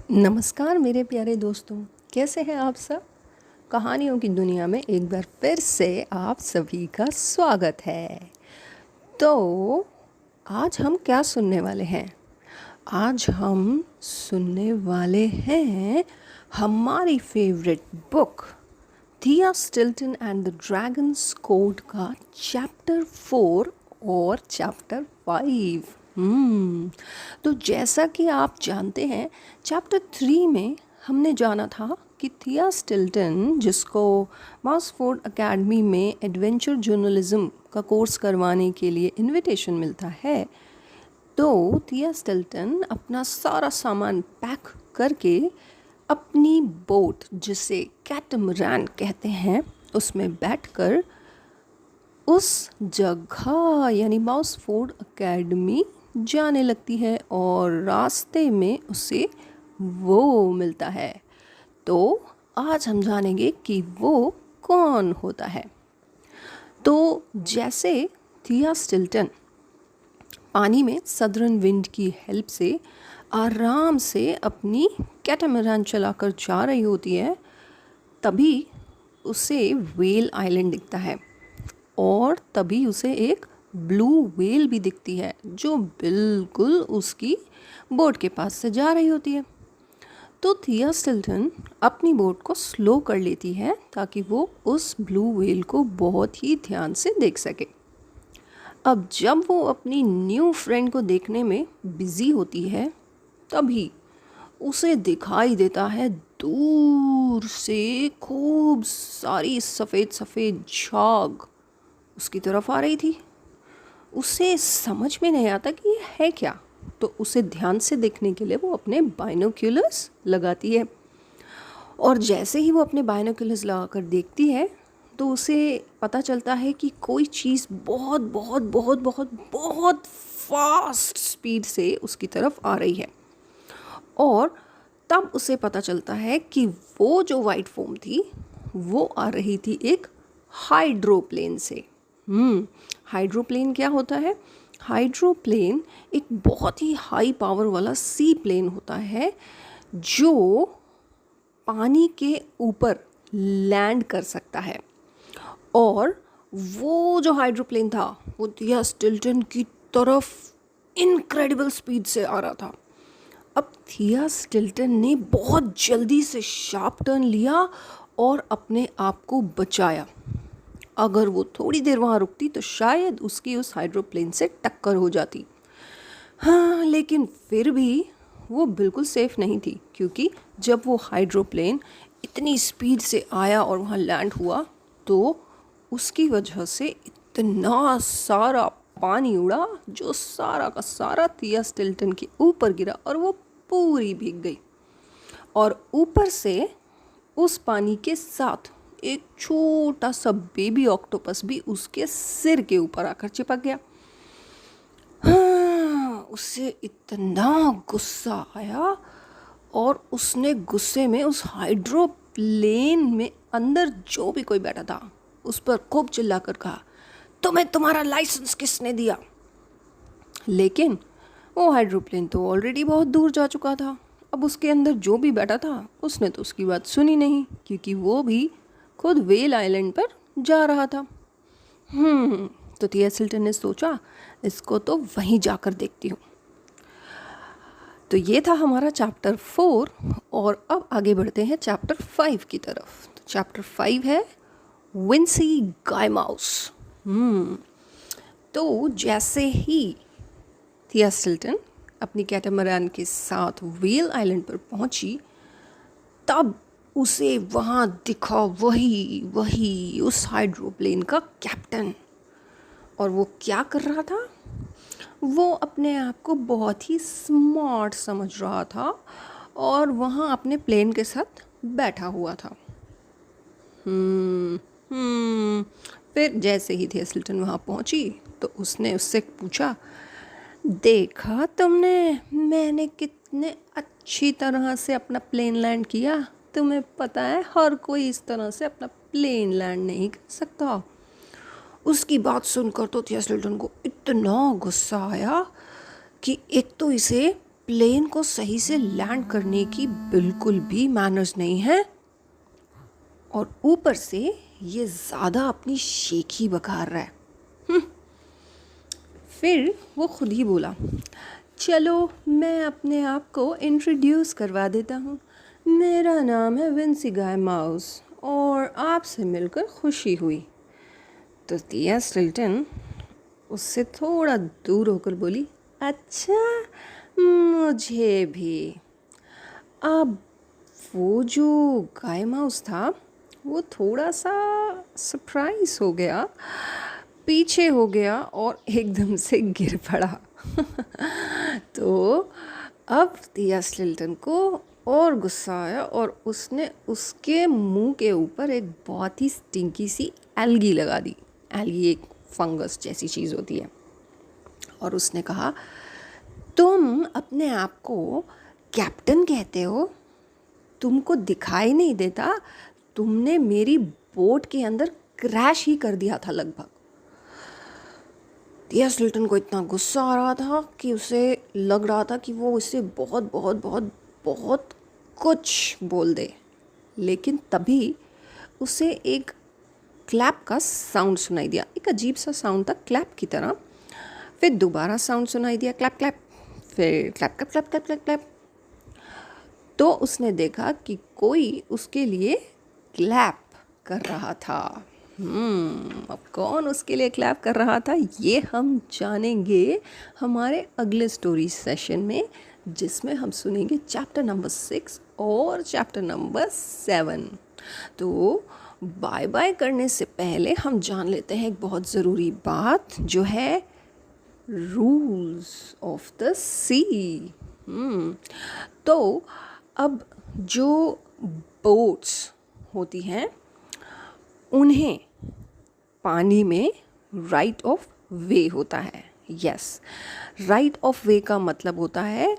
नमस्कार मेरे प्यारे दोस्तों, कैसे हैं आप सब। कहानियों की दुनिया में एक बार फिर से आप सभी का स्वागत है। तो आज हम क्या सुनने वाले हैं? आज हम सुनने वाले हैं हमारी फेवरेट बुक थिया Stilton and the dragons code का चैप्टर 4 और चैप्टर 5। तो जैसा कि आप जानते हैं, चैप्टर 3 में हमने जाना था कि थिया स्टिल्टन, जिसको मॉसफोर्ड एकेडमी में एडवेंचर जर्नलिज्म का कोर्स करवाने के लिए इनविटेशन मिलता है, तो थिया स्टिल्टन अपना सारा सामान पैक करके अपनी बोट, जिसे कैटमरान कहते हैं, उसमें बैठकर उस जगह यानी मॉसफोर्ड एकेडमी जाने लगती है और रास्ते में उसे वो मिलता है। तो आज हम जानेंगे कि वो कौन होता है। तो जैसे थिया स्टिल्टन पानी में सदर्न विंड की हेल्प से आराम से अपनी कैटामरान चलाकर जा रही होती है, तभी उसे व्हेल आइलैंड दिखता है और तभी उसे एक ब्लू व्हेल भी दिखती है जो बिल्कुल उसकी बोट के पास से जा रही होती है। तो थिया स्टिल्टन अपनी बोट को स्लो कर लेती है ताकि वो उस ब्लू व्हेल को बहुत ही ध्यान से देख सके। अब जब वो अपनी न्यू फ्रेंड को देखने में बिजी होती है, तभी उसे दिखाई देता है दूर से खूब सारी सफ़ेद सफ़ेद झाग उसकी तरफ आ रही थी। उसे समझ में नहीं आता कि ये है क्या, तो उसे ध्यान से देखने के लिए वो अपने बाइनोक्यूलर्स लगाती है। और जैसे ही वो अपने बाइनोक्यूलर्स लगाकर देखती है, तो उसे पता चलता है कि कोई चीज़ बहुत बहुत बहुत बहुत बहुत फास्ट स्पीड से उसकी तरफ आ रही है। और तब उसे पता चलता है कि वो जो वाइट फोम थी वो आ रही थी एक हाइड्रोप्लेन से। हाइड्रोप्लेन क्या होता है? हाइड्रोप्लेन एक बहुत ही हाई पावर वाला सी प्लेन होता है जो पानी के ऊपर लैंड कर सकता है। और वो जो हाइड्रोप्लेन था वो थिया स्टिल्टन की तरफ इनक्रेडिबल स्पीड से आ रहा था। अब थिया स्टिल्टन ने बहुत जल्दी से शार्प टर्न लिया और अपने आप को बचाया। अगर वो थोड़ी देर वहाँ रुकती तो शायद उसकी उस हाइड्रोप्लेन से टक्कर हो जाती। हाँ, लेकिन फिर भी वो बिल्कुल सेफ़ नहीं थी, क्योंकि जब वो हाइड्रोप्लेन इतनी स्पीड से आया और वहाँ लैंड हुआ तो उसकी वजह से इतना सारा पानी उड़ा जो सारा का सारा थिया स्टिल्टन के ऊपर गिरा और वो पूरी भीग गई। और ऊपर से उस पानी के साथ एक छोटा सा बेबी ऑक्टोपस भी उसके सिर के ऊपर आकर चिपक गया। हाँ, उसे इतना गुस्सा आया और उसने गुस्से में उस हाइड्रोप्लेन में अंदर जो भी कोई बैठा था उस पर खूब चिल्लाकर कहा, तुम्हें तुम्हारा लाइसेंस किसने दिया? लेकिन वो हाइड्रोप्लेन तो ऑलरेडी बहुत दूर जा चुका था। अब उसके अंदर जो भी बैठा था उसने तो उसकी बात सुनी नहीं, क्योंकि वो भी खुद व्हेल आइलैंड पर जा रहा था। तो थिया स्टिल्टन ने सोचा, इसको तो वहीं जाकर देखती हूँ। तो ये था हमारा चैप्टर 4 और अब आगे बढ़ते हैं चैप्टर 5 की तरफ। तो चैप्टर 5 है विंसी गाय माउस। तो जैसे ही थिया स्टिल्टन अपनी कैटामरान के साथ व्हेल आइलैंड पर पहुंची, तब उसे वहाँ दिखा वही उस हाइड्रोप्लेन का कैप्टन। और वो क्या कर रहा था? वो अपने आप को बहुत ही स्मार्ट समझ रहा था और वहाँ अपने प्लेन के साथ बैठा हुआ था। फिर जैसे ही थिया स्टिल्टन वहाँ पहुँची तो उसने उससे पूछा, देखा तुमने मैंने कितने अच्छी तरह से अपना प्लेन लैंड किया? तुम्हें पता है हर कोई इस तरह से अपना प्लेन लैंड नहीं कर सकता। उसकी बात सुनकर तो थिया स्टिल्टन को इतना गुस्सा आया कि एक तो इसे प्लेन को सही से लैंड करने की बिल्कुल भी मैनर्स नहीं है, और ऊपर से ये ज़्यादा अपनी शेखी बघार रहा है। फिर वो खुद ही बोला, चलो मैं अपने आप को इंट्रोड्यूस करवा देता हूँ। मेरा नाम है विंसी गाय माउस और आपसे मिलकर खुशी हुई। तो टिया स्टिल्टन उससे थोड़ा दूर होकर बोली, अच्छा मुझे भी। अब वो जो गाय माउस था वो थोड़ा सा सरप्राइज हो गया, पीछे हो गया और एकदम से गिर पड़ा। तो अब टिया स्टिल्टन को और गुस्सा आया और उसने उसके मुंह के ऊपर एक बहुत ही स्टिंकी सी एल्गी लगा दी। एल्गी एक फंगस जैसी चीज़ होती है। और उसने कहा, तुम अपने आप को कैप्टन कहते हो, तुमको दिखाई नहीं देता, तुमने मेरी बोट के अंदर क्रैश ही कर दिया था लगभग। टिया स्टिल्टन को इतना गुस्सा आ रहा था कि उसे लग रहा था कि वो इससे बहुत बहुत बहुत बहुत कुछ बोल दे, लेकिन तभी उसे एक क्लैप का साउंड सुनाई दिया। एक अजीब सा साउंड था क्लैप की तरह। फिर दोबारा साउंड सुनाई दिया, क्लैप क्लैप, फिर clap clap clap clap clap clap. तो उसने देखा कि कोई उसके लिए क्लैप कर रहा था। अब कौन उसके लिए क्लैप कर रहा था ये हम जानेंगे हमारे अगले स्टोरी सेशन में, जिसमें हम सुनेंगे चैप्टर नंबर 6 और चैप्टर नंबर 7। तो बाय बाय करने से पहले हम जान लेते हैं एक बहुत ज़रूरी बात, जो है रूल्स ऑफ द सी। तो अब जो बोट्स होती हैं उन्हें पानी में राइट ऑफ वे होता है। यस, राइट ऑफ वे का मतलब होता है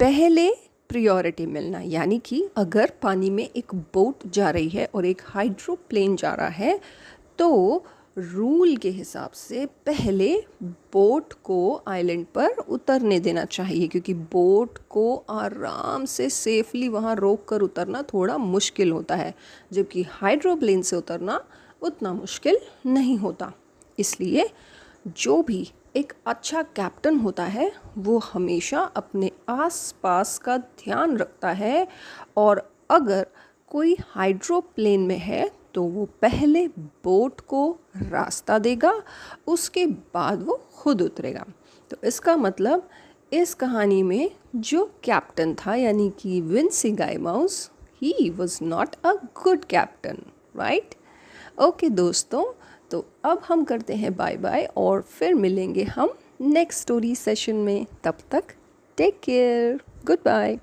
पहले प्रायोरिटी मिलना। यानी कि अगर पानी में एक बोट जा रही है और एक हाइड्रोप्लेन जा रहा है, तो रूल के हिसाब से पहले बोट को आइलैंड पर उतरने देना चाहिए, क्योंकि बोट को आराम से सेफली वहाँ रोक कर उतरना थोड़ा मुश्किल होता है, जबकि हाइड्रोप्लेन से उतरना उतना मुश्किल नहीं होता। इसलिए जो भी एक अच्छा कैप्टन होता है वो हमेशा अपने आसपास का ध्यान रखता है, और अगर कोई हाइड्रोप्लेन में है तो वो पहले बोट को रास्ता देगा, उसके बाद वो खुद उतरेगा। तो इसका मतलब इस कहानी में जो कैप्टन था यानी कि Vinci guy mouse, he was not a good captain, right? Okay दोस्तों, तो अब हम करते हैं बाय बाय और फिर मिलेंगे हम नेक्स्ट स्टोरी सेशन में। तब तक टेक केयर, गुड बाय।